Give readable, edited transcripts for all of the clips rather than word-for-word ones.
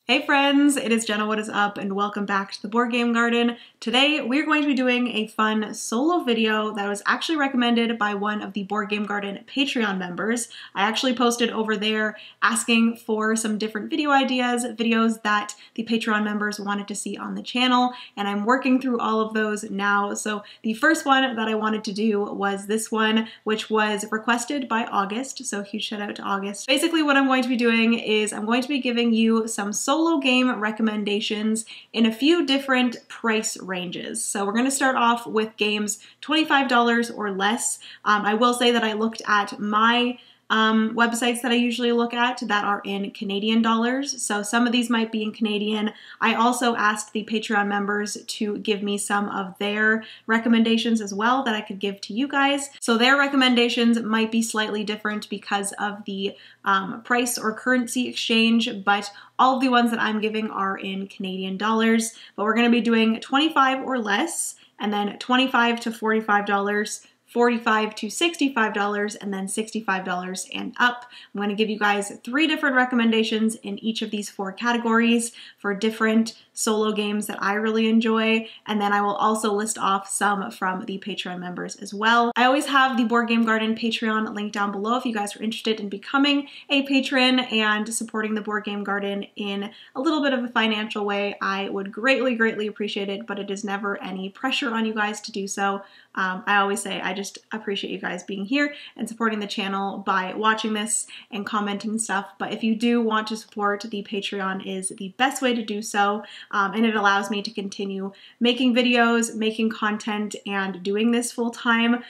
Hey friends, it is Jenna, what is up, and welcome back to the Board Game Garden. Today we're going to be doing a fun solo video that was actually recommended by one of the Board Game Garden Patreon members. I actually posted over there asking for some different video ideas, videos that the Patreon members wanted to see on the channel, and I'm working through all of those now. So the first one that I wanted to do was this one, which was requested by August, so huge shout out to August. Basically what I'm going to be doing is I'm going to be giving you some solo game recommendations in a few different price ranges. So we're going to start off with games $25 or less. I will say that I looked at my websites that I usually look at that are in Canadian dollars. So some of these might be in Canadian. I also asked the Patreon members to give me some of their recommendations as well that I could give to you guys. So their recommendations might be slightly different because of the price or currency exchange, but all of the ones that I'm giving are in Canadian dollars. But we're going to be doing 25 or less, and then $25 to $45, $45 to $65, and then $65 and up. I'm going to give you guys 3 different recommendations in each of these 4 categories for different solo games that I really enjoy, and then I will also list off some from the Patreon members as well. I always have the Board Game Garden Patreon link down below if you guys are interested in becoming a patron and supporting the Board Game Garden in a little bit of a financial way. I would greatly appreciate it, but it is never any pressure on you guys to do so. I always say I just appreciate you guys being here and supporting the channel by watching this and commenting stuff. But if you do want to support, the Patreon is the best way to do so. And it allows me to continue making videos, making content, and doing this full time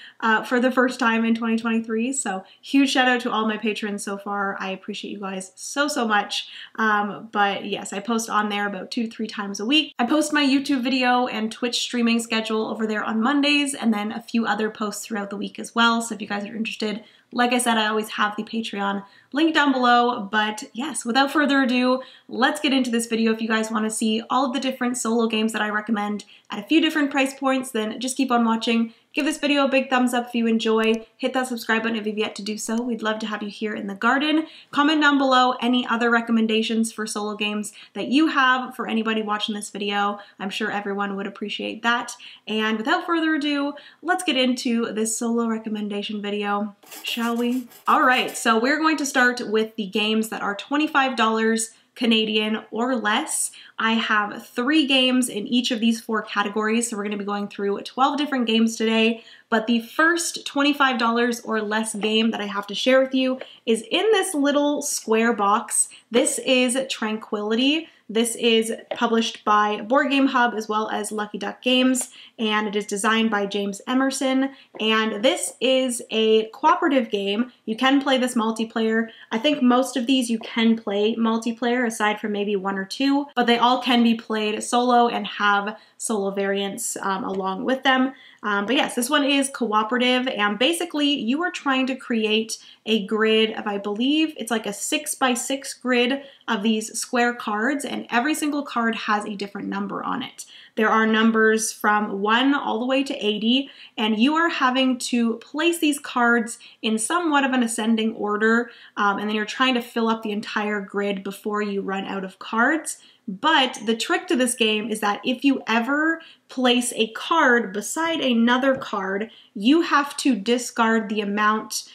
for the first time in 2023. So huge shout out to all my patrons so far. I appreciate you guys so much. But yes, I post on there about 2 to 3 times a week. I post my YouTube video and Twitch streaming schedule over there on Mondays, and then a few other posts throughout the week as well. So if you guys are interested, like I said, I always have the Patreon link down below. But yes, without further ado, let's get into this video. If you guys want to see all of the different solo games that I recommend at a few different price points, then just keep on watching. Give this video a big thumbs up if you enjoy. Hit that subscribe button if you've yet to do so. We'd love to have you here in the garden. Comment down below any other recommendations for solo games that you have for anybody watching this video. I'm sure everyone would appreciate that. And without further ado, let's get into this solo recommendation video, shall we? All right, so we're going to start with the games that are $25 Canadian or less. I have 3 games in each of these 4 categories, so we're going to be going through 12 different games today. But the first $25 or less game that I have to share with you is in this little square box. This is Tranquility. This is published by Board Game Hub as well as Lucky Duck Games, and it is designed by James Emerson. And this is a cooperative game. You can play this multiplayer. I think most of these you can play multiplayer aside from maybe 1 or 2, but they all can be played solo and have solo variants along with them. But yes, this one is cooperative, and basically you are trying to create a grid of, I believe it's like a 6x6 grid of these square cards, and every single card has a different number on it. There are numbers from 1 all the way to 80, and you are having to place these cards in somewhat of an ascending order, and then you're trying to fill up the entire grid before you run out of cards. But the trick to this game is that if you ever place a card beside another card, you have to discard the amount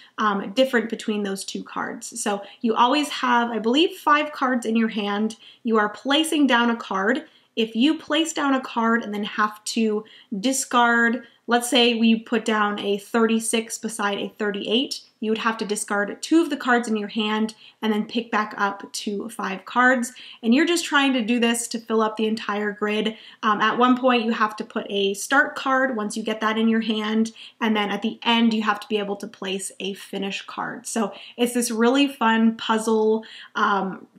different between those 2 cards. So you always have, I believe, 5 cards in your hand. You are placing down a card. If you place down a card and then have to discard, let's say we put down a 36 beside a 38, you would have to discard 2 of the cards in your hand and then pick back up to 5 cards. And you're just trying to do this to fill up the entire grid. At one point, you have to put a start card once you get that in your hand. And then at the end, you have to be able to place a finish card. So it's this really fun puzzle,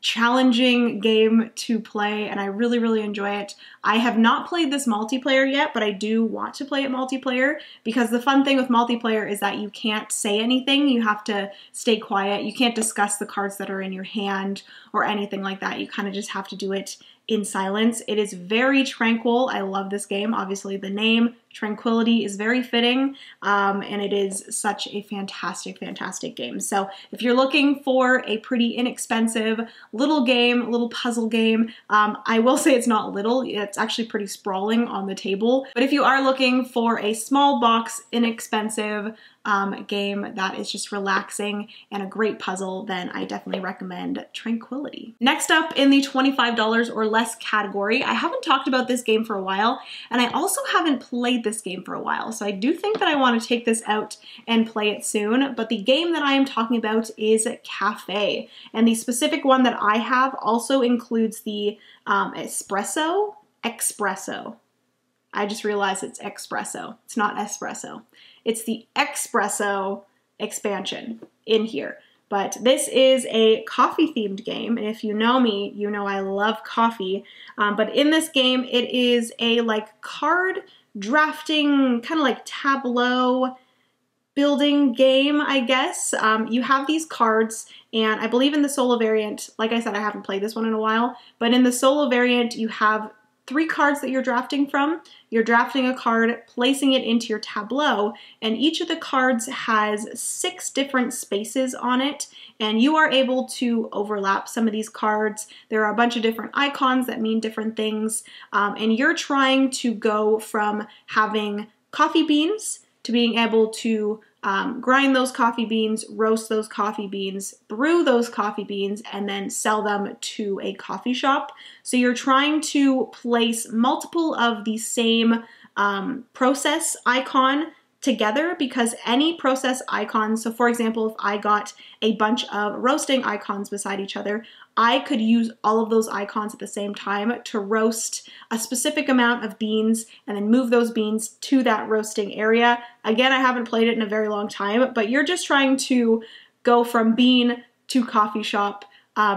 challenging game to play, and I really enjoy it. I have not played this multiplayer yet, but I do want to play it multiplayer because the fun thing with multiplayer is that you can't say anything. You have to stay quiet. You can't discuss the cards that are in your hand or anything like that. You kind of just have to do it in silence. It is very tranquil. I love this game. Obviously the name Tranquility is very fitting, and it is such a fantastic, fantastic game. So if you're looking for a pretty inexpensive little game, little puzzle game, I will say it's not little, it's actually pretty sprawling on the table. But if you are looking for a small box, inexpensive game that is just relaxing and a great puzzle, then I definitely recommend Tranquility. Next up in the $25 or less category, I haven't talked about this game for a while, and I also haven't played this game for a while, so I do think that I want to take this out and play it soon. But the game that I am talking about is Cafe, and the specific one that I have also includes the Espresso. I just realized it's Espresso. It's not espresso. It's the Espresso expansion in here. But this is a coffee-themed game, and if you know me, you know I love coffee. But in this game, it is a like card drafting, kind of like tableau building game, I guess. You have these cards, and I believe in the solo variant, like I said, I haven't played this one in a while, but in the solo variant, you have 3 cards that you're drafting from. You're drafting a card, placing it into your tableau, and each of the cards has 6 different spaces on it, and you are able to overlap some of these cards. There are a bunch of different icons that mean different things, and you're trying to go from having coffee beans to being able to grind those coffee beans, roast those coffee beans, brew those coffee beans, and then sell them to a coffee shop. So you're trying to place multiple of the same process icon together, because any process icon, so for example, if I got a bunch of roasting icons beside each other, I could use all of those icons at the same time to roast a specific amount of beans and then move those beans to that roasting area. Again, I haven't played it in a very long time, but you're just trying to go from bean to coffee shop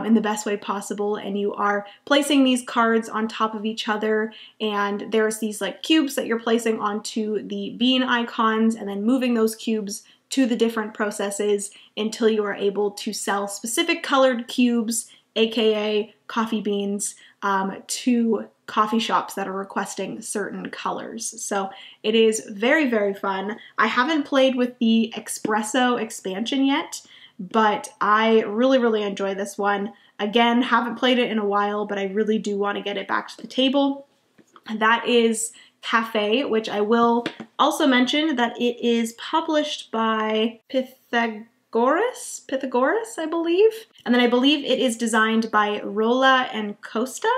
in the best way possible, and you are placing these cards on top of each other, and there's these like cubes that you're placing onto the bean icons and then moving those cubes to the different processes until you are able to sell specific colored cubes, aka coffee beans, to coffee shops that are requesting certain colors. So it is very, very fun. I haven't played with the Espresso expansion yet, but I really, really enjoy this one. Again, haven't played it in a while, but I really do want to get it back to the table. That is Cafe, which I will also mention that it is published by Pythagoras, I believe. And then I believe it is designed by Rolla and Costa.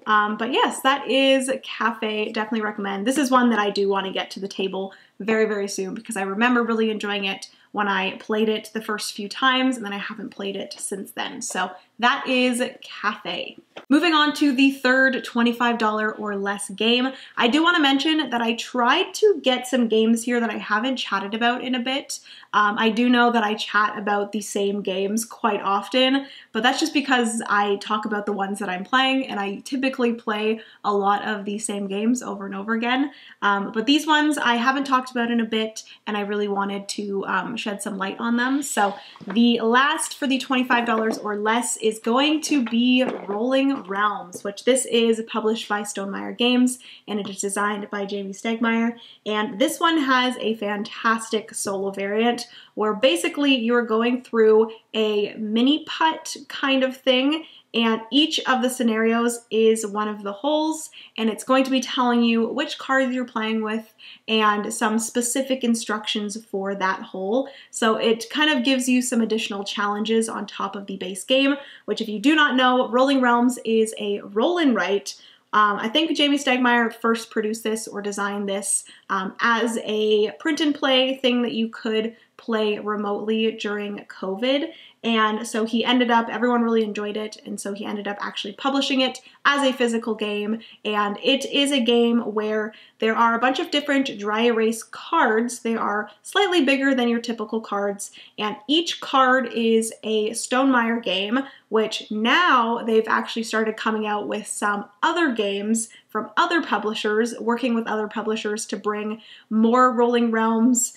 But yes, that is Cafe. Definitely recommend. This is one that I do want to get to the table very, very soon, because I remember really enjoying it when I played it the first few times, and then I haven't played it since then. So that is Cafe. Moving on to the third $25 or less game. I do want to mention that I tried to get some games here that I haven't chatted about in a bit. I do know that I chat about the same games quite often, but that's just because I talk about the ones that I'm playing, and I typically play a lot of the same games over and over again. But these ones I haven't talked about in a bit, and I really wanted to shed some light on them. So the last for the $25 or less is going to be Rolling Realms, which this is published by Stonemaier Games, and it is designed by Jamie Stegmaier. And this one has a fantastic solo variant where basically you're going through a mini putt kind of thing, and each of the scenarios is one of the holes, and it's going to be telling you which cards you're playing with and some specific instructions for that hole. So it kind of gives you some additional challenges on top of the base game, which if you do not know, Rolling Realms is a roll and write. I think Jamie Stegmaier first produced this or designed this as a print and play thing that you could play remotely during COVID. And so he ended up, everyone really enjoyed it, and so he ended up actually publishing it as a physical game. And it is a game where there are a bunch of different dry erase cards. They are slightly bigger than your typical cards, and each card is a Stonemaier game, which now they've actually started coming out with some other games from other publishers, working with other publishers to bring more Rolling Realms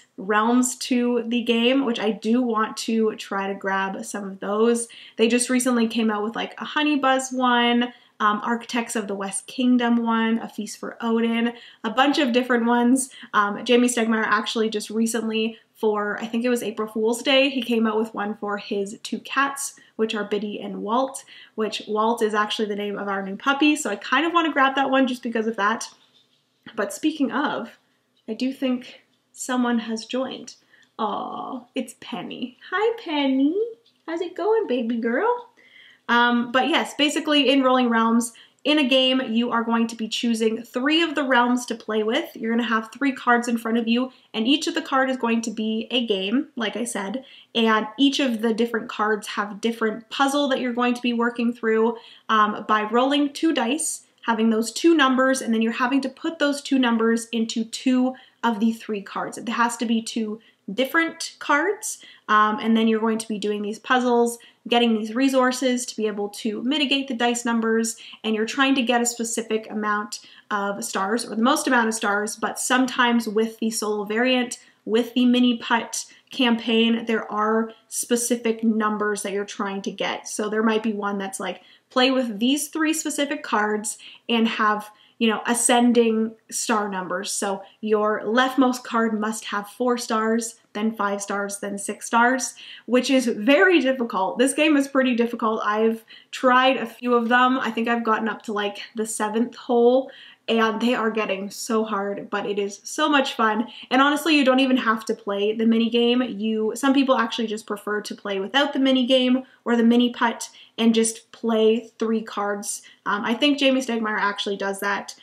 to the game, which I do want to try to grab some of those. They just recently came out with like a Honey Buzz one, Architects of the West Kingdom one, A Feast for Odin, a bunch of different ones. Jamie Stegmaier actually just recently, for I think it was April Fool's Day, he came out with one for his two cats, which are Biddy and Walt, which Walt is actually the name of our new puppy, so I kind of want to grab that one just because of that. But speaking of, I do think someone has joined. Oh, it's Penny. Hi, Penny. How's it going, baby girl? But yes, basically in Rolling Realms, in a game, you are going to be choosing 3 of the realms to play with. You're going to have 3 cards in front of you, and each of the cards is going to be a game, like I said, and each of the different cards have different puzzle that you're going to be working through by rolling 2 dice, having those 2 numbers, and then you're having to put those 2 numbers into 2 of the 3 cards. It has to be 2 different cards, and then you're going to be doing these puzzles, getting these resources to be able to mitigate the dice numbers, and you're trying to get a specific amount of stars, or the most amount of stars, but sometimes with the solo variant, with the mini putt campaign, there are specific numbers that you're trying to get. So there might be one that's like, play with these 3 specific cards and have, you know, ascending star numbers. So your leftmost card must have 4 stars, then 5 stars, then 6 stars, which is very difficult. This game is pretty difficult. I've tried a few of them. I think I've gotten up to like the 7th hole, and they are getting so hard, but it is so much fun. And honestly, you don't even have to play the mini game. Some people actually just prefer to play without the mini game or the mini putt and just play 3 cards. I think Jamie Stegmaier actually does that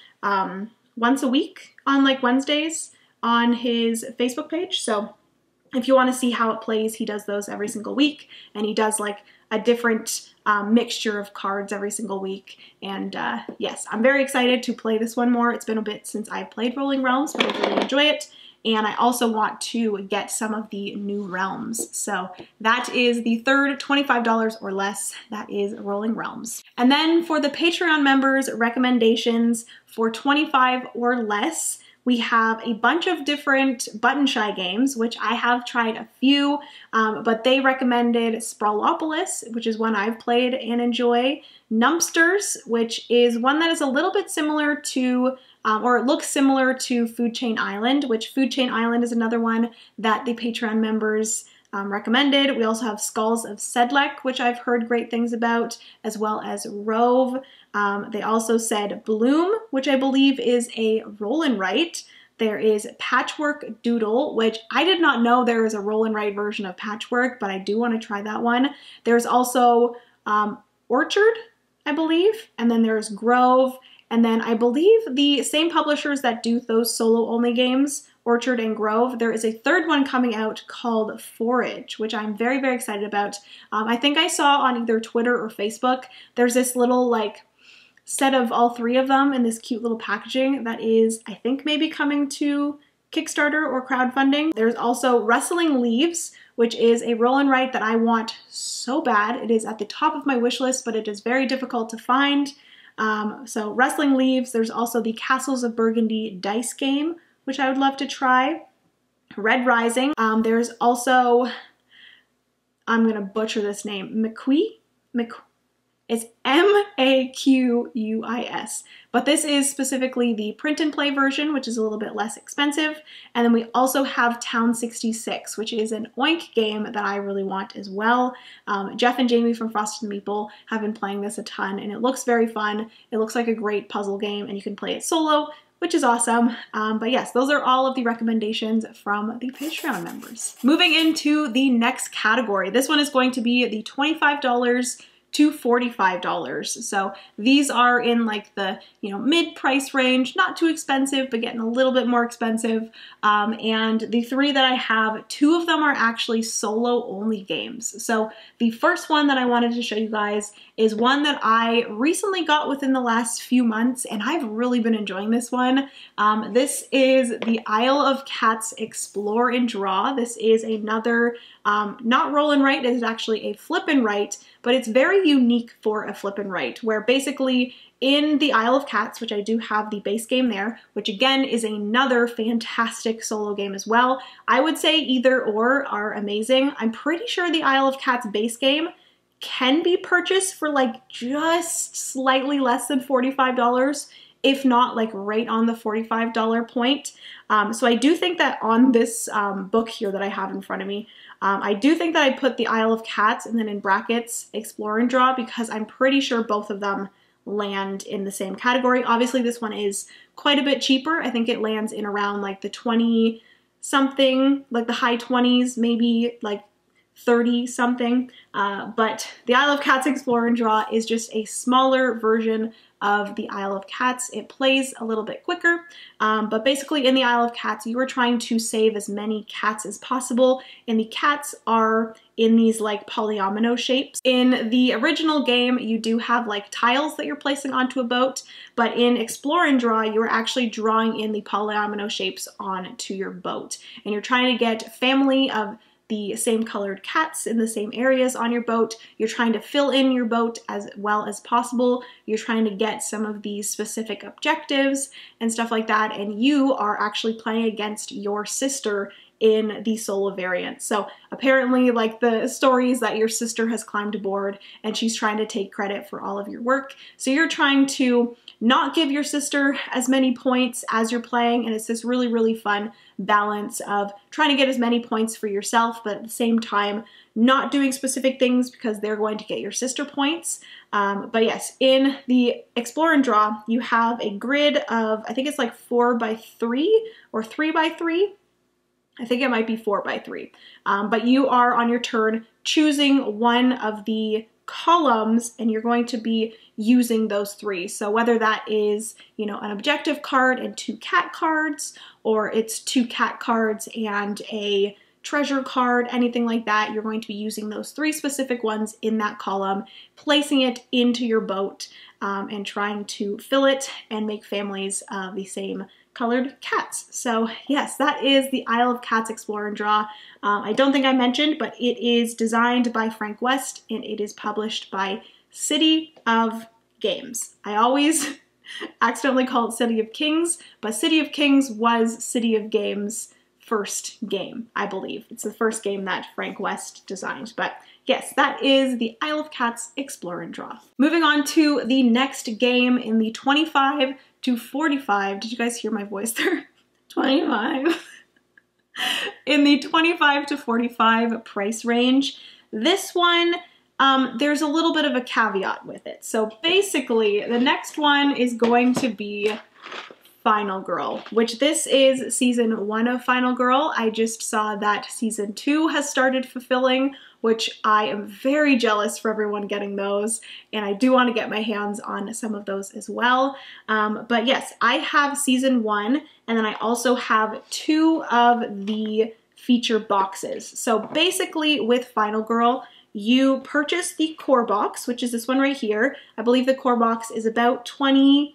once a week on like Wednesdays on his Facebook page. So if you want to see how it plays, he does those every single week, and he does like a different mixture of cards every single week. And yes, I'm very excited to play this one more. It's been a bit since I've played Rolling Realms, but I really enjoy it. And I also want to get some of the new realms. So that is the third $25 or less. That is Rolling Realms. And then for the Patreon members recommendations for $25 or less, we have a bunch of different button shy games, which I have tried a few, but they recommended Sprawlopolis, which is one I've played and enjoy. Numpsters, which is one that is a little bit similar to, or it looks similar to Food Chain Island, which Food Chain Island is another one that the Patreon members recommended. We also have Skulls of Sedlec, which I've heard great things about, as well as Rove. They also said Bloom, which I believe is a roll and write. There is Patchwork Doodle, which I did not know there is a roll and write version of Patchwork, but I do want to try that one. There's also Orchard, I believe, and then there's Grove, and then I believe the same publishers that do those solo-only games, Orchard and Grove, there is a third one coming out called Forage, which I'm very, very excited about. I think I saw on either Twitter or Facebook, there's this little like set of all 3 of them in this cute little packaging that is, I think, maybe coming to Kickstarter or crowdfunding. There's also Rustling Leaves, which is a roll and write that I want so bad. It is at the top of my wish list, but it is very difficult to find. So Rustling Leaves, there's also the Castles of Burgundy dice game, which I would love to try. Red Rising. There's also, I'm going to butcher this name, it's M-A-Q-U-I-S. But this is specifically the print and play version, which is a little bit less expensive. And then we also have Town 66, which is an Oink game that I really want as well. Jeff and Jamie from Frosted Meeple have been playing this a ton, and it looks very fun. It looks like a great puzzle game, and you can play it solo, which is awesome. But yes, those are all of the recommendations from the Patreon members. Moving into the next category. This one is going to be the $25 to $45. So these are in like the, mid-price range, not too expensive, but getting a little bit more expensive. And the 3 that I have, 2 of them are actually solo-only games. So the first one that I wanted to show you guys is one that I recently got within the last few months, and I've really been enjoying this one. This is the Isle of Cats Explore and Draw. This is another, not roll and write, it is actually a flip and write, but it's very unique for a flip and write, where basically in the Isle of Cats, which I do have the base game there, which again is another fantastic solo game as well. I would say either or are amazing. I'm pretty sure the Isle of Cats base game can be purchased for like just slightly less than $45, if not like right on the $45 point. So I do think that on this book here that I have in front of me, I do think that I put the Isle of Cats and then in brackets Explore and Draw, because I'm pretty sure both of them land in the same category. Obviously this one is quite a bit cheaper. I think it lands in around like the 20 something, like the high 20s, maybe like 30 something. But the Isle of Cats Explore and Draw is just a smaller version of the Isle of Cats. It plays a little bit quicker, but basically in the Isle of Cats, you are trying to save as many cats as possible, and the cats are in these like polyomino shapes. In the original game, you do have like tiles that you're placing onto a boat, but in Explore and Draw, you're actually drawing in the polyomino shapes onto your boat, and you're trying to get family of the same colored cats in the same areas on your boat. You're trying to fill in your boat as well as possible. You're trying to get some of these specific objectives and stuff like that, and you are actually playing against your sister in the solo variant. So apparently like the story is that your sister has climbed aboard and she's trying to take credit for all of your work. So you're trying to not give your sister as many points as you're playing, and it's this really, really fun balance of trying to get as many points for yourself, but at the same time not doing specific things because they're going to get your sister points. But yes, in the Explore and Draw, you have a grid of, I think it's like 4x3 or 3x3. I think it might be 4x3. But you are on your turn choosing one of the columns, and you're going to be using those three. So whether that is, you know, an objective card and 2 cat cards, or it's 2 cat cards and a treasure card, anything like that, you're going to be using those 3 specific ones in that column, placing it into your boat, and trying to fill it and make families of the same colored cats. So yes, that is the Isle of Cats Explore and Draw. I don't think I mentioned, but it is designed by Frank West and it is published by City of Games. I always accidentally call it City of Kings, but City of Kings was City of Games' first game, I believe. It's the first game that Frank West designed, but yes, that is the Isle of Cats Explore and Draw. Moving on to the next game in the 25 to 45. Did you guys hear my voice there? 25. In the 25 to 45 price range. This one, there's a little bit of a caveat with it. So basically, the next one is going to be Final Girl, which this is season 1 of Final Girl. I just saw that season 2 has started fulfilling, which I am very jealous for everyone getting those, and I do want to get my hands on some of those as well. But yes, I have season 1, and then I also have 2 of the feature boxes. So basically with Final Girl, you purchase the core box, which is this one right here. I believe the core box is about $20,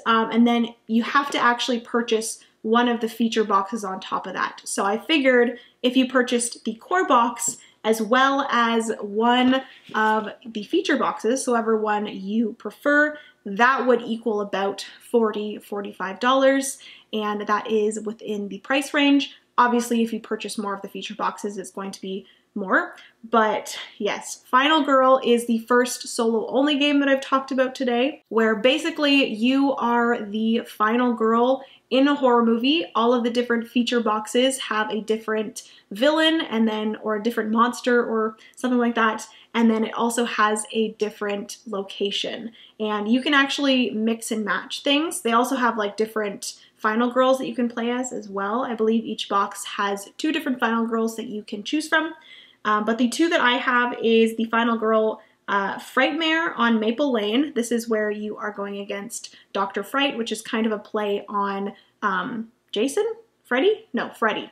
and then you have to actually purchase one of the feature boxes on top of that. So I figured if you purchased the core box as well as one of the feature boxes, so whatever one you prefer, that would equal about $40, $45, and that is within the price range. Obviously, if you purchase more of the feature boxes, it's going to be more, but yes, Final Girl is the first solo only game that I've talked about today, where basically you are the final girl in a horror movie. All of the different feature boxes have a different villain and then, or a different monster or something like that, and then it also has a different location, and you can actually mix and match things. They also have like different final girls that you can play as well. I believe each box has 2 different final girls that you can choose from. But the 2 that I have is the Final Girl Frightmare on Maple Lane. This is where you are going against Dr. Fright, which is kind of a play on Jason? Freddy? No, Freddy.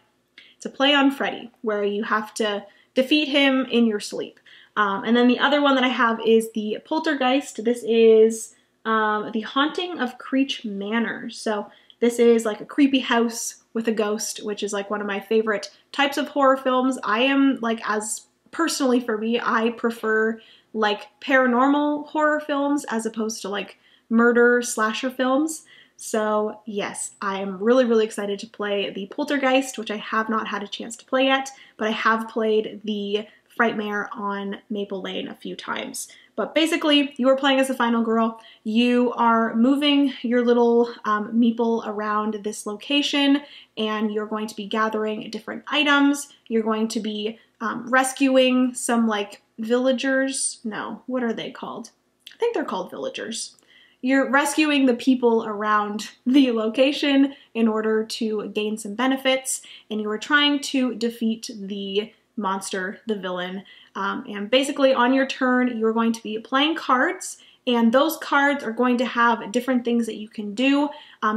It's a play on Freddy, where you have to defeat him in your sleep. And then the other one that I have is the Poltergeist. This is The Haunting of Creech Manor. So this is like a creepy house with a ghost, which is like one of my favorite types of horror films. I am like as personally for me, I prefer like paranormal horror films as opposed to like murder slasher films. So yes, I'm really, really excited to play the Poltergeist, which I have not had a chance to play yet, but I have played the Frightmare on Maple Lane a few times. But basically, you are playing as the final girl. You are moving your little meeple around this location, and you're going to be gathering different items. You're going to be rescuing some like villagers. No, what are they called? I think they're called villagers. You're rescuing the people around the location in order to gain some benefits, and you are trying to defeat the monster, the villain. And basically on your turn, you're going to be playing cards, and those cards are going to have different things that you can do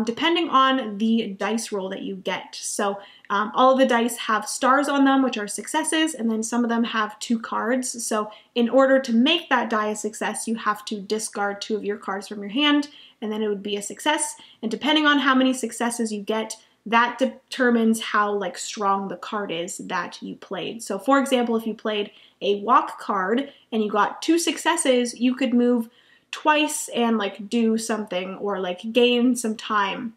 depending on the dice roll that you get. So all of the dice have stars on them, which are successes, and then some of them have 2 cards. So in order to make that die a success, you have to discard 2 of your cards from your hand, and then it would be a success. And depending on how many successes you get, that determines how like strong the card is that you played. So for example, if you played a walk card and you got 2 successes, you could move twice and like do something or like gain some time.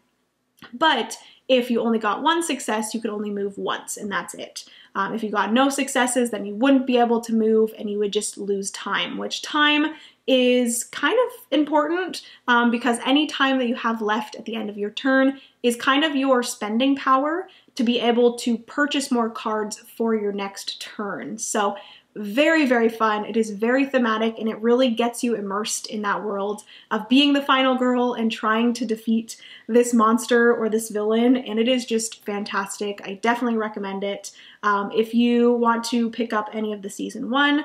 But if you only got 1 success, you could only move once, and that's it. If you got no successes, then you wouldn't be able to move and you would just lose time, which time is kind of important because any time that you have left at the end of your turn is kind of your spending power to be able to purchase more cards for your next turn. So very, very fun. It is very thematic, and it really gets you immersed in that world of being the final girl and trying to defeat this monster or this villain, and it is just fantastic. I definitely recommend it. If you want to pick up any of the season 1,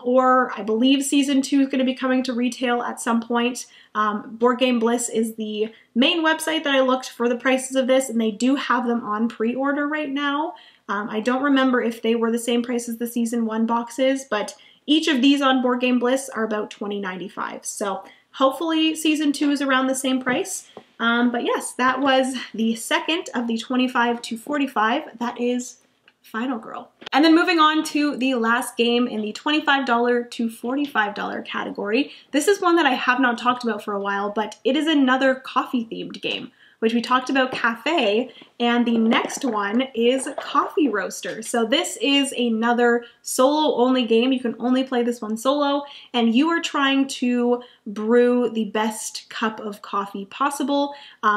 or I believe season 2 is going to be coming to retail at some point. Board Game Bliss is the main website that I looked for the prices of this, and they do have them on pre-order right now. I don't remember if they were the same price as the season 1 boxes, but each of these on Board Game Bliss are about $20.95. So hopefully season 2 is around the same price. But yes, that was the second of the 25 to 45. That is Final Girl. And then moving on to the last game in the $25 to $45 category. This is one that I have not talked about for a while, but it is another coffee themed game, which we talked about cafe, and the next one is Coffee Roaster. So this is another solo only game. You can only play this one solo, and you are trying to brew the best cup of coffee possible.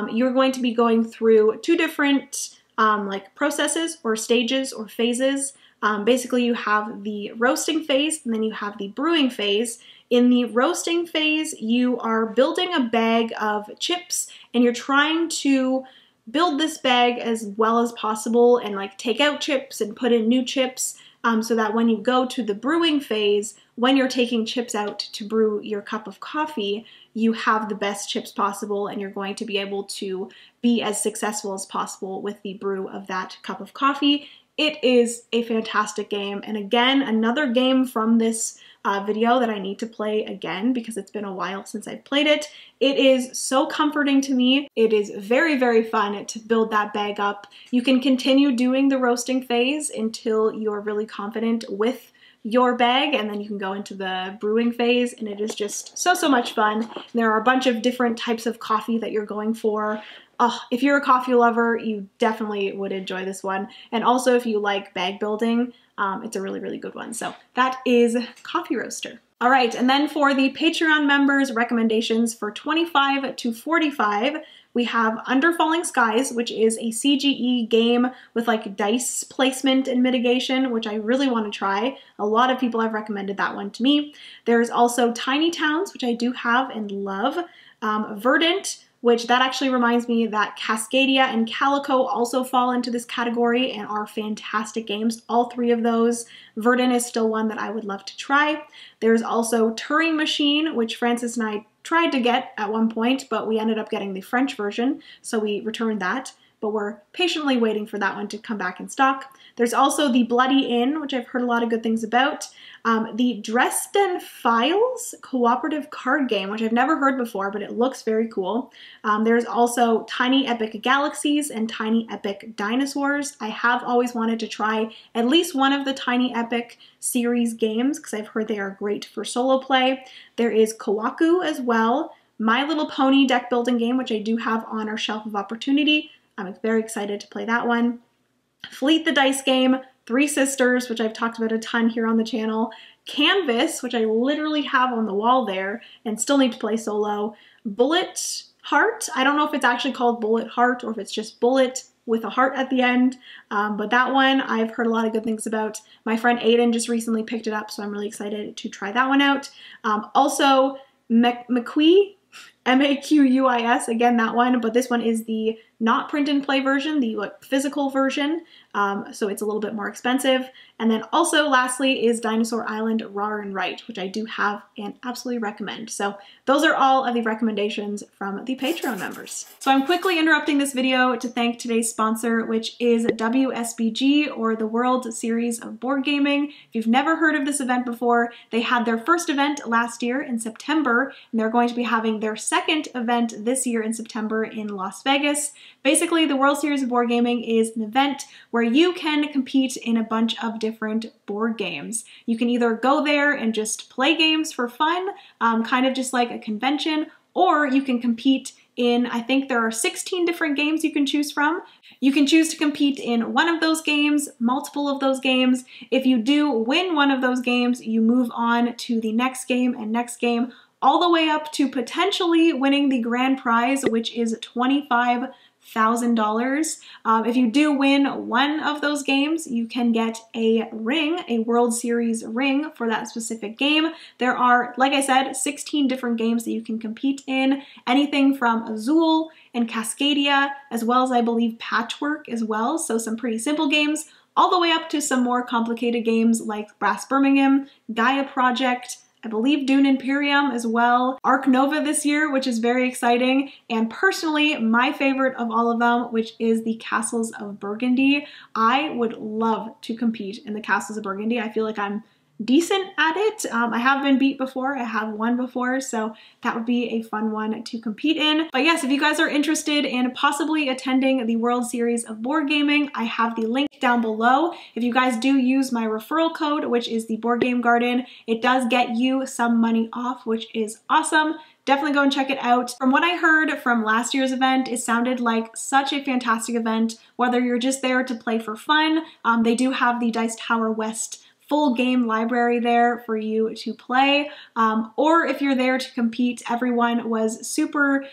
You're going to be going through 2 different like processes or stages or phases. Basically you have the roasting phase and then you have the brewing phase. In the roasting phase, you are building a bag of chips, and you're trying to build this bag as well as possible and like take out chips and put in new chips so that when you go to the brewing phase, when you're taking chips out to brew your cup of coffee, you have the best chips possible and you're going to be able to be as successful as possible with the brew of that cup of coffee. It is a fantastic game, and again, another game from this video that I need to play again because it's been a while since I've played it. It is so comforting to me. It is very, very fun to build that bag up. You can continue doing the roasting phase until you're really confident with your bag, and then you can go into the brewing phase, and it is just so, so much fun. There are a bunch of different types of coffee that you're going for. Oh, if you're a coffee lover, you definitely would enjoy this one. And also if you like bag building, it's a really, really good one. So that is Coffee Roaster. All right, and then for the Patreon members recommendations for 25 to 45, we have Under Falling Skies, which is a CGE game with like dice placement and mitigation, which I really want to try. A lot of people have recommended that one to me. There's also Tiny Towns, which I do have and love. Verdant, which that actually reminds me that Cascadia and Calico also fall into this category and are fantastic games, all 3 of those. Verdant is still one that I would love to try. There's also Turing Machine, which Francis and I tried to get at one point, but we ended up getting the French version, so we returned that. but we're patiently waiting for that one to come back in stock. There's also the Bloody Inn, which I've heard a lot of good things about. The Dresden Files cooperative card game, which I've never heard before, but it looks very cool. There's also Tiny Epic Galaxies and Tiny Epic Dinosaurs. I have always wanted to try at least one of the Tiny Epic series games because I've heard they are great for solo play. There is Kawaku as well. My Little Pony deck building game, which I do have on our shelf of opportunity. I'm very excited to play that one. Fleet the Dice Game, Three Sisters, which I've talked about a ton here on the channel. Canvas, which I literally have on the wall there and still need to play solo. Bullet Heart. I don't know if it's actually called Bullet Heart or if it's just Bullet with a heart at the end, but that one I've heard a lot of good things about. My friend Aiden just recently picked it up, so I'm really excited to try that one out. Also, McQuis, M-A-Q-U-I-S, again that one, but this one is the not print and play version, the physical version, so it's a little bit more expensive. And then also lastly is Dinosaur Island Raw and Right, which I do have and absolutely recommend. So those are all of the recommendations from the Patreon members. So I'm quickly interrupting this video to thank today's sponsor, which is WSBG, or the World Series of Board Gaming. If you've never heard of this event before, they had their first event last year in September, and they're going to be having their second event this year in September in Las Vegas. Basically, the World Series of Board Gaming is an event where you can compete in a bunch of different board games. You can either go there and just play games for fun, kind of just like a convention, or you can compete in, I think there are 16 different games you can choose from. You can choose to compete in one of those games, multiple of those games. If you do win one of those games, you move on to the next game and next game, all the way up to potentially winning the grand prize, which is $25,000. If you do win one of those games, you can get a ring, a World Series ring for that specific game. There are, like I said, 16 different games that you can compete in, anything from Azul and Cascadia, as well as I believe Patchwork as well, so some pretty simple games, all the way up to some more complicated games like Brass Birmingham, Gaia Project, I believe Dune Imperium as well, Arc Nova this year, which is very exciting, and personally, my favorite of all of them, which is the Castles of Burgundy. I would love to compete in the Castles of Burgundy. I feel like I'm decent at it. I have been beat before, I have won before, so that would be a fun one to compete in. But yes, if you guys are interested in possibly attending the World Series of Board Gaming, I have the link down below. If you guys do use my referral code, which is the Board Game Garden, it does get you some money off, which is awesome. Definitely go and check it out. From what I heard from last year's event, it sounded like such a fantastic event, whether you're just there to play for fun. They do have the Dice Tower West full game library there for you to play, or if you're there to compete, everyone was super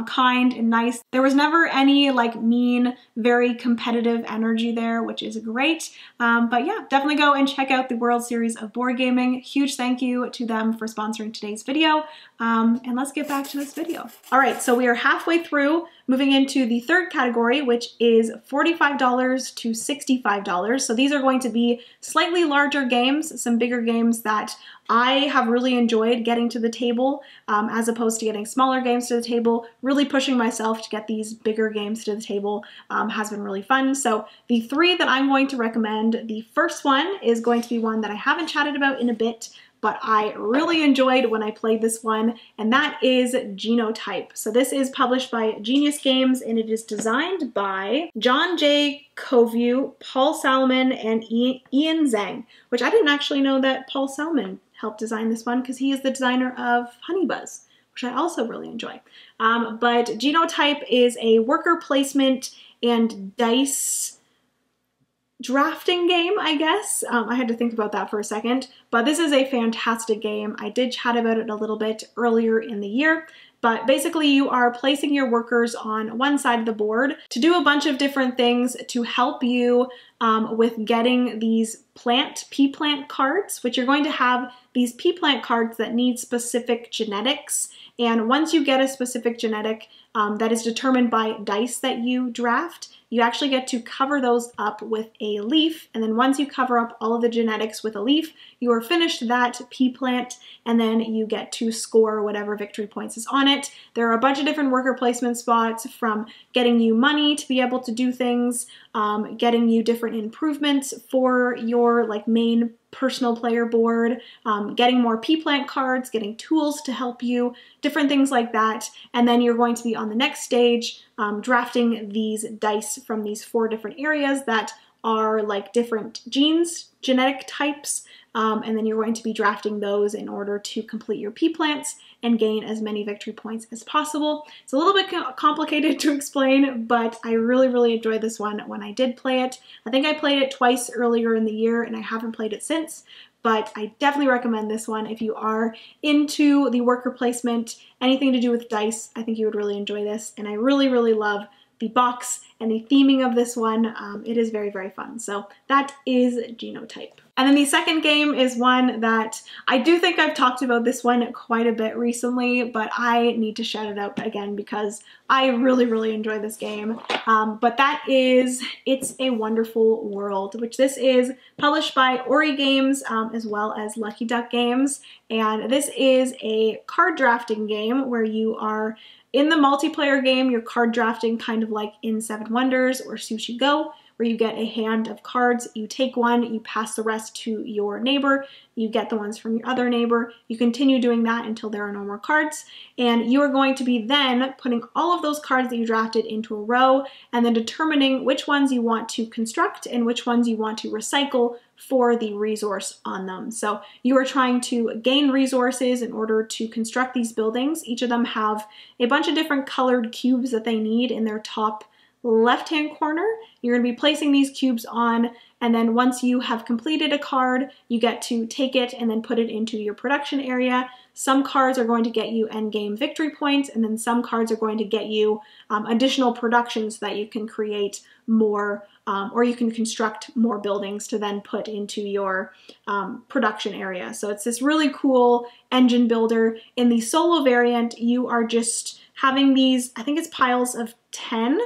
kind and nice. There was never any like mean, very competitive energy there, which is great. But yeah, definitely go and check out the World Series of Board Gaming. Huge thank you to them for sponsoring today's video. And let's get back to this video. All right, so we are halfway through, moving into the third category, which is $45 to $65. So these are going to be slightly larger games, some bigger games that I have really enjoyed getting to the table, as opposed to getting smaller games to the table. Really pushing myself to get these bigger games to the table has been really fun. So the three that I'm going to recommend, the first one is going to be one that I haven't chatted about in a bit, but I really enjoyed when I played this one, and that is Genotype. So this is published by Genius Games, and it is designed by John J. Covey, Paul Salmon, and Ian Zhang, which I didn't actually know that Paul Salmon helped design this one because he is the designer of Honeybuzz, which I also really enjoy. But Genotype is a worker placement and dice drafting game, I guess. I had to think about that for a second, but this is a fantastic game. I did chat about it a little bit earlier in the year, but basically you are placing your workers on one side of the board to do a bunch of different things to help you with getting these pea plant cards, which you're going to have these pea plant cards that need specific genetics. And once you get a specific genetic that is determined by dice that you draft, you actually get to cover those up with a leaf, and then once you cover up all of the genetics with a leaf, you are finished that pea plant, and then you get to score whatever victory points is on it. There are a bunch of different worker placement spots, from getting you money to be able to do things, getting you different improvements for your like main personal player board, getting more pea plant cards, getting tools to help you, different things like that. And then you're going to be on the next stage drafting these dice from these 4 different areas that are like different genes, genetic types, and then you're going to be drafting those in order to complete your pea plants and gain as many victory points as possible. It's a little bit complicated to explain, but I really enjoyed this one when I did play it. I think I played it twice earlier in the year and I haven't played it since, but I definitely recommend this one if you are into the worker placement, anything to do with dice. I think you would really enjoy this, and I really love the box and the theming of this one. It is very fun. So that is Genotype. And then the second game is one that I do think I've talked about this one quite a bit recently, but I need to shout it out again because I really enjoy this game. But that is It's a Wonderful World, which this is published by Ori Games as well as Lucky Duck Games. And this is a card drafting game where you are in the multiplayer game, you're card drafting kind of like in Seven Wonders or Sushi Go, where you get a hand of cards, you take one, you pass the rest to your neighbor, you get the ones from your other neighbor, you continue doing that until there are no more cards, and you are going to be then putting all of those cards that you drafted into a row and then determining which ones you want to construct and which ones you want to recycle for the resource on them. So you are trying to gain resources in order to construct these buildings. Each of them have a bunch of different colored cubes that they need in their top left-hand corner. You're going to be placing these cubes on, and then once you have completed a card, you get to take it and then put it into your production area. Some cards are going to get you endgame victory points, and then some cards are going to get you additional production so that you can create more, or you can construct more buildings to then put into your production area. So it's this really cool engine builder. In the solo variant, you are just having these, I think it's piles of 10.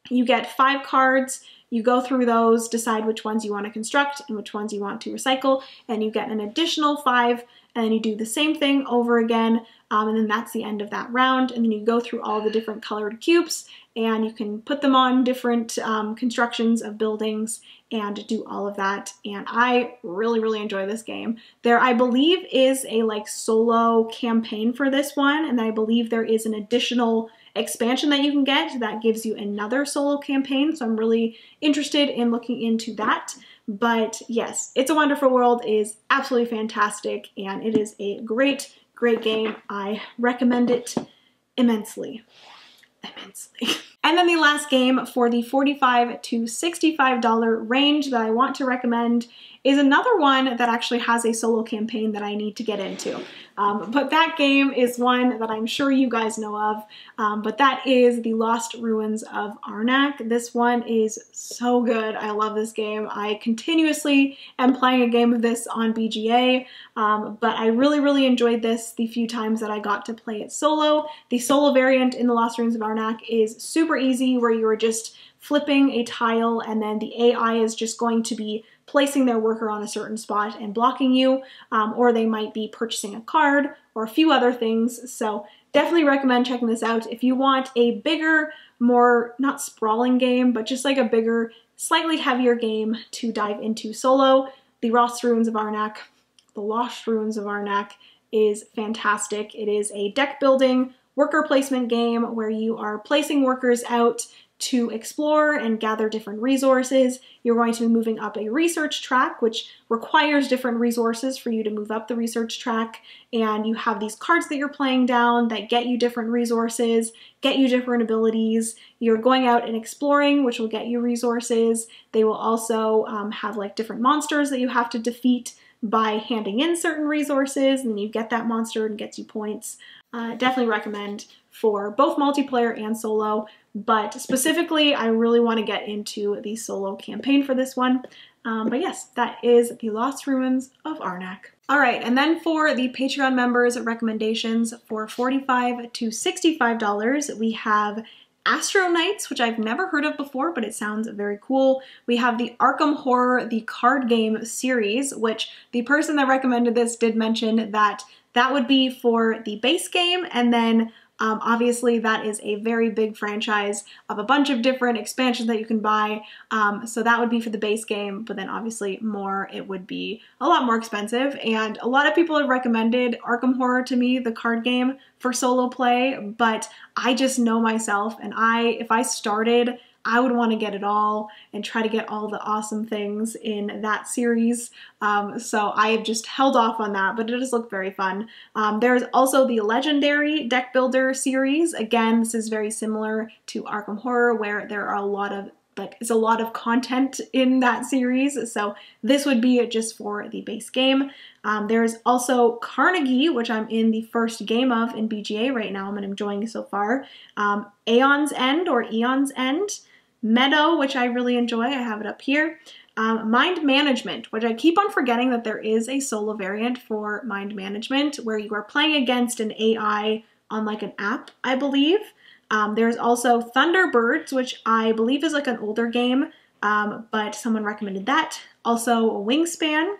You get 5 cards, you go through those, decide which ones you want to construct and which ones you want to recycle, and you get an additional 5, and then you do the same thing over again, and then that's the end of that round, and then you go through all the different colored cubes, and you can put them on different constructions of buildings and do all of that, and I really enjoy this game. There, I believe, is a like solo campaign for this one, and I believe there is an additional expansion that you can get that gives you another solo campaign, so I'm really interested in looking into that. But yes, It's a Wonderful World is absolutely fantastic, and it is a great game. I recommend it immensely. And then the last game for the $45 to $65 range that I want to recommend is another one that actually has a solo campaign that I need to get into. But that game is one that I'm sure you guys know of, but that is The Lost Ruins of Arnak. This one is so good. I love this game. I continuously am playing a game of this on BGA, but I really enjoyed this the few times that I got to play it solo. The solo variant in The Lost Ruins of Arnak is super easy, where you are just flipping a tile and then the AI is just going to be placing their worker on a certain spot and blocking you, or they might be purchasing a card or a few other things. So definitely recommend checking this out if you want a bigger, more, not sprawling game, but just like a bigger, slightly heavier game to dive into solo. The Lost Ruins of Arnak is fantastic. It is a deck building worker placement game where you are placing workers out to explore and gather different resources. You're going to be moving up a research track, which requires different resources for you to move up the research track, and you have these cards that you're playing down that get you different resources, get you different abilities. You're going out and exploring, which will get you resources. They will also have like different monsters that you have to defeat by handing in certain resources, and then you get that monster and gets you points. Definitely recommend for both multiplayer and solo, but specifically I really want to get into the solo campaign for this one. But yes, that is The Lost Ruins of Arnak. Alright, and then for the Patreon members recommendations for $45 to $65, we have Astro Knights, which I've never heard of before, but it sounds very cool. We have the Arkham Horror, the card game series, which the person that recommended this did mention that that would be for the base game, and then obviously that is a very big franchise of a bunch of different expansions that you can buy, so that would be for the base game, but then obviously it would be a lot more expensive, and a lot of people have recommended Arkham Horror to me, the card game, for solo play, but I just know myself, and if I started, I would want to get it all and try to get all the awesome things in that series. So I have just held off on that, but it does look very fun. There's also the Legendary Deck Builder series. Again, this is very similar to Arkham Horror, where there are it's a lot of content in that series. So this would be just for the base game. There's also Carnegie, which I'm in the first game of in BGA right now, and I'm enjoying so far. Aeon's End or Eon's End. Meadow, which I really enjoy. I have it up here. Mind Management, which I keep on forgetting that there is a solo variant for Mind Management where you are playing against an AI on like an app, I believe. There's also Thunderbirds, which I believe is like an older game, but someone recommended that. Also Wingspan,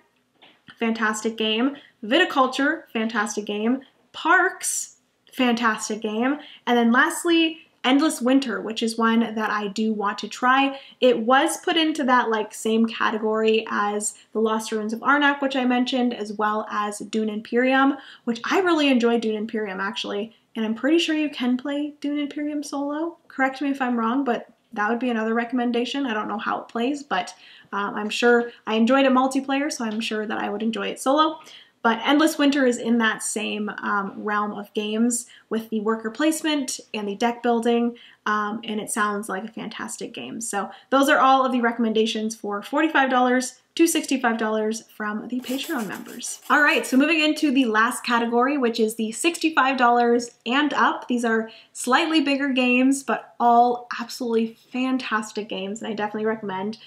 fantastic game. Viticulture, fantastic game. Parks, fantastic game. And then lastly, Endless Winter, which is one that I do want to try. It was put into that like same category as the Lost Ruins of Arnak, which I mentioned, as well as Dune Imperium, which I really enjoy Dune Imperium actually, and I'm pretty sure you can play Dune Imperium solo. Correct me if I'm wrong, but that would be another recommendation. I don't know how it plays, but I'm sure I enjoyed it multiplayer, so I'm sure that I would enjoy it solo. But Endless Winter is in that same realm of games with the worker placement and the deck building, and it sounds like a fantastic game. So those are all of the recommendations for $45 to $65 from the Patreon members. All right, so moving into the last category, which is the $65 and up. These are slightly bigger games, but all absolutely fantastic games, and I definitely recommend.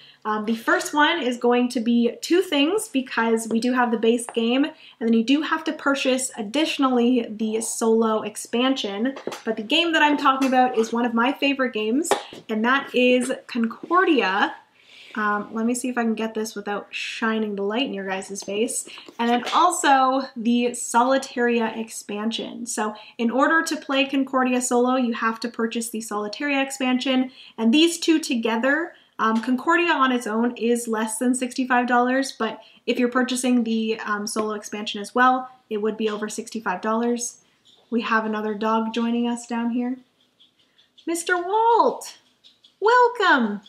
The first one is going to be two things, because we do have the base game, and then you do have to purchase additionally the solo expansion. But the game that I'm talking about is one of my favorite games, and that is Concordia. Let me see if I can get this without shining the light in your guys' face. And then also the Solitaria expansion. So in order to play Concordia solo, you have to purchase the Solitaria expansion, and these two together, Concordia on its own is less than $65, but if you're purchasing the solo expansion as well, it would be over $65. We have another dog joining us down here. Mr. Walt, welcome!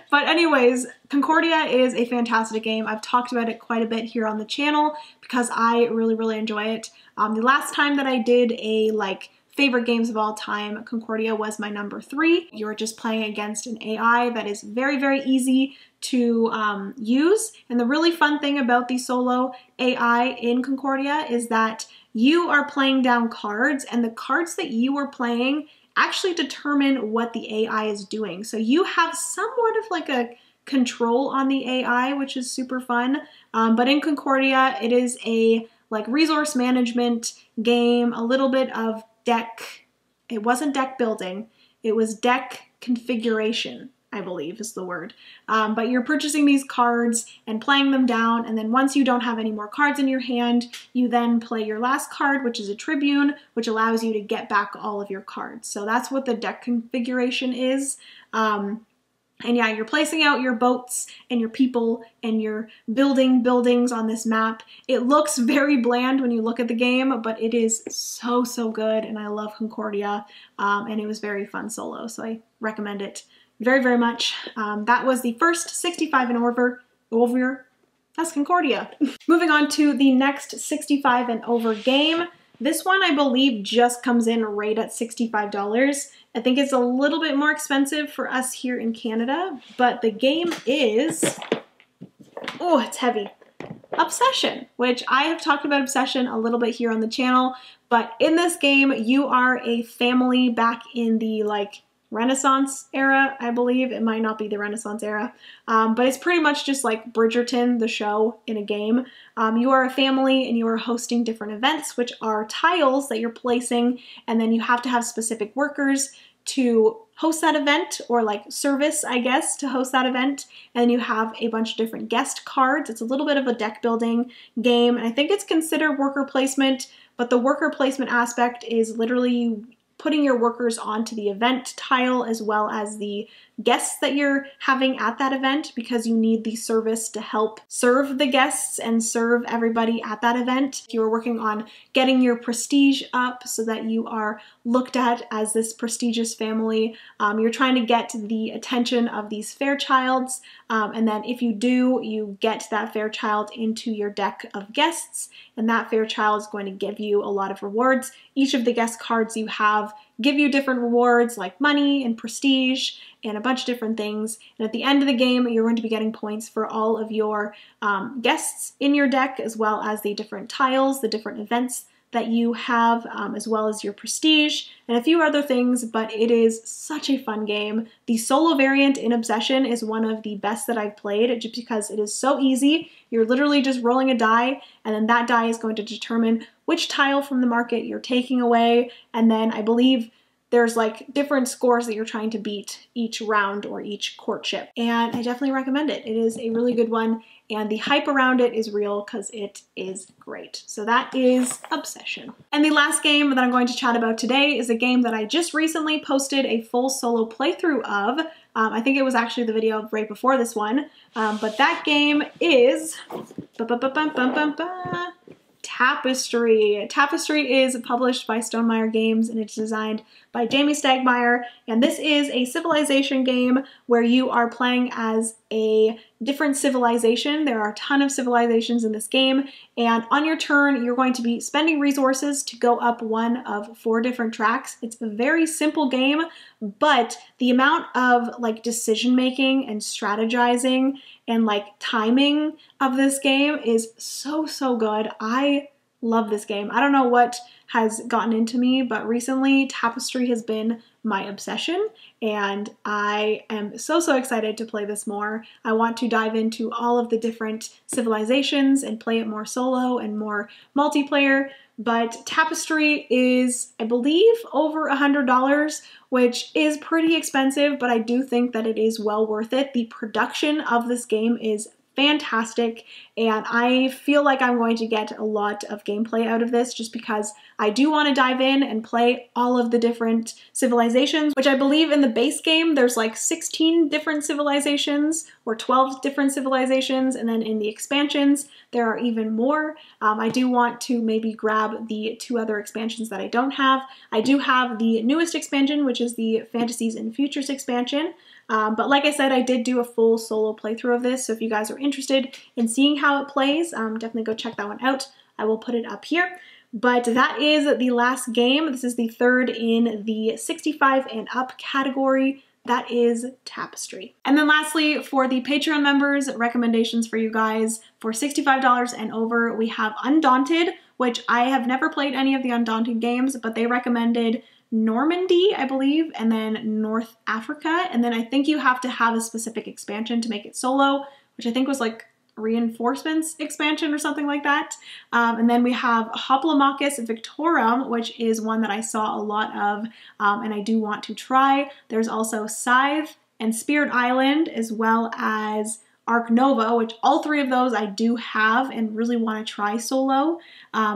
But anyways, Concordia is a fantastic game. I've talked about it quite a bit here on the channel because I really, really enjoy it. The last time that I did a favorite games of all time, Concordia was my number 3. You're just playing against an AI that is very, very easy to use. And the really fun thing about the solo AI in Concordia is that you are playing down cards, and the cards that you are playing actually determine what the AI is doing. So you have somewhat of like a control on the AI, which is super fun. But in Concordia, it is a resource management game, a little bit of deck. It wasn't deck building, it was deck configuration, I believe is the word. But you're purchasing these cards and playing them down, and then once you don't have any more cards in your hand, you then play your last card, which is a Tribune, which allows you to get back all of your cards. So that's what the deck configuration is. And yeah, you're placing out your boats and your people and you're building buildings on this map. It looks very bland when you look at the game, but it is so, so good, and I love Concordia, and it was very fun solo, so I recommend it very, very much. That was the first 65 and over. That's Concordia. Moving on to the next 65 and over game. This one, I believe, just comes in right at $65. I think it's a little bit more expensive for us here in Canada, but the game is, oh, it's heavy. Obsession, which I have talked about Obsession a little bit here on the channel, but in this game, you are a family back in the Renaissance era, I believe. It might not be the Renaissance era, but it's pretty much just like Bridgerton, the show, in a game. You are a family and you are hosting different events, which are tiles that you're placing, and then you have to have specific workers to host that event, or like service, I guess, to host that event. And you have a bunch of different guest cards. It's a little bit of a deck building game, and I think it's considered worker placement, but the worker placement aspect is literally putting your workers onto the event tile as well as the guests that you're having at that event, because you need the service to help serve the guests and serve everybody at that event. If you are working on getting your prestige up so that you are looked at as this prestigious family, you're trying to get the attention of these Fairchilds, and then if you do, you get that Fairchild into your deck of guests, and that Fairchild is going to give you a lot of rewards. Each of the guest cards you have give you different rewards like money and prestige and a bunch of different things. And at the end of the game, you're going to be getting points for all of your guests in your deck, as well as the different tiles, the different events that you have, as well as your prestige and a few other things, but it is such a fun game. The solo variant in Obsession is one of the best that I've played, just because it is so easy. You're literally just rolling a die, and then that die is going to determine which tile from the market you're taking away, and then I believe there's like different scores that you're trying to beat each round or each courtship. And I definitely recommend it. It is a really good one, and the hype around it is real because it is great. So that is Obsession. And the last game that I'm going to chat about today is a game that I just recently posted a full solo playthrough of. I think it was actually the video right before this one, but that game is Tapestry. Tapestry is published by Stonemaier Games, and it's designed by Jamie Stegmaier, and this is a civilization game where you are playing as a different civilization. There are a ton of civilizations in this game, and on your turn you're going to be spending resources to go up one of 4 different tracks. It's a very simple game, but the amount of like decision making and strategizing and like timing of this game is so good. I love this game. I don't know what has gotten into me, but recently Tapestry has been my obsession, and I am so excited to play this more. I want to dive into all of the different civilizations and play it more solo and more multiplayer, but Tapestry is, I believe, over $100, which is pretty expensive, but I do think that it is well worth it. The production of this game is fantastic, and I feel like I'm going to get a lot of gameplay out of this, just because I do want to dive in and play all of the different civilizations, which I believe in the base game there's like 16 different civilizations or 12 different civilizations, and then in the expansions there are even more. I do want to maybe grab the 2 other expansions that I don't have. I do have the newest expansion, which is the Fantasies and Futures expansion. But like I said, I did do a full solo playthrough of this, so if you guys are interested in seeing how it plays, definitely go check that one out. I will put it up here. But that is the last game. This is the 3rd in the 65 and up category. That is Tapestry. And then lastly, for the Patreon members, recommendations for you guys. For $65 and over, we have Undaunted, which I have never played any of the Undaunted games, but they recommended Normandy, I believe, and then North Africa, and then I think you have to have a specific expansion to make it solo, which I think was like Reinforcements expansion or something like that. And then we have Hoplomachus Victorum, which is one that I saw a lot of, and I do want to try. There's also Scythe and Spirit Island, as well as Ark Nova, which all 3 of those I do have and really want to try solo.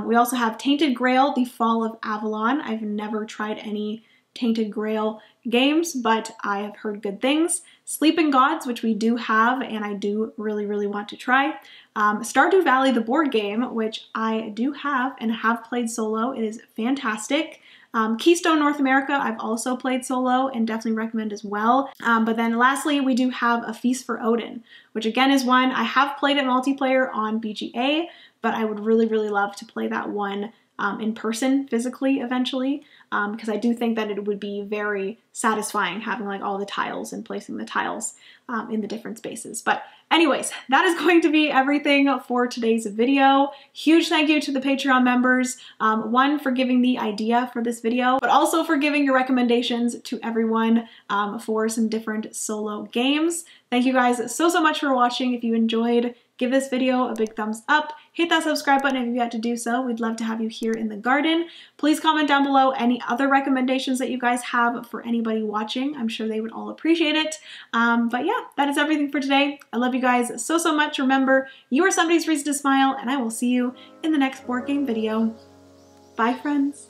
We also have Tainted Grail, The Fall of Avalon. I've never tried any Tainted Grail games, but I have heard good things. Sleeping Gods, which we do have and I do really want to try. Stardew Valley, the board game, which I do have and have played solo. It is fantastic. Keystone North America, I've also played solo and definitely recommend as well. But then lastly, we do have A Feast for Odin, which again is one I have played it multiplayer on BGA, but I would really love to play that one in person physically eventually, because I do think that it would be very satisfying having like all the tiles and placing the tiles in the different spaces. But anyways, that is going to be everything for today's video. Huge thank you to the Patreon members, one, for giving the idea for this video, but also for giving your recommendations to everyone for some different solo games. Thank you guys so much for watching. If you enjoyed, give this video a big thumbs up. Hit that subscribe button if you've yet to do so. We'd love to have you here in the garden. Please comment down below any other recommendations that you guys have for anybody watching. I'm sure they would all appreciate it. But yeah, that is everything for today. I love you guys so much. Remember, you are somebody's reason to smile, and I will see you in the next board game video. Bye, friends.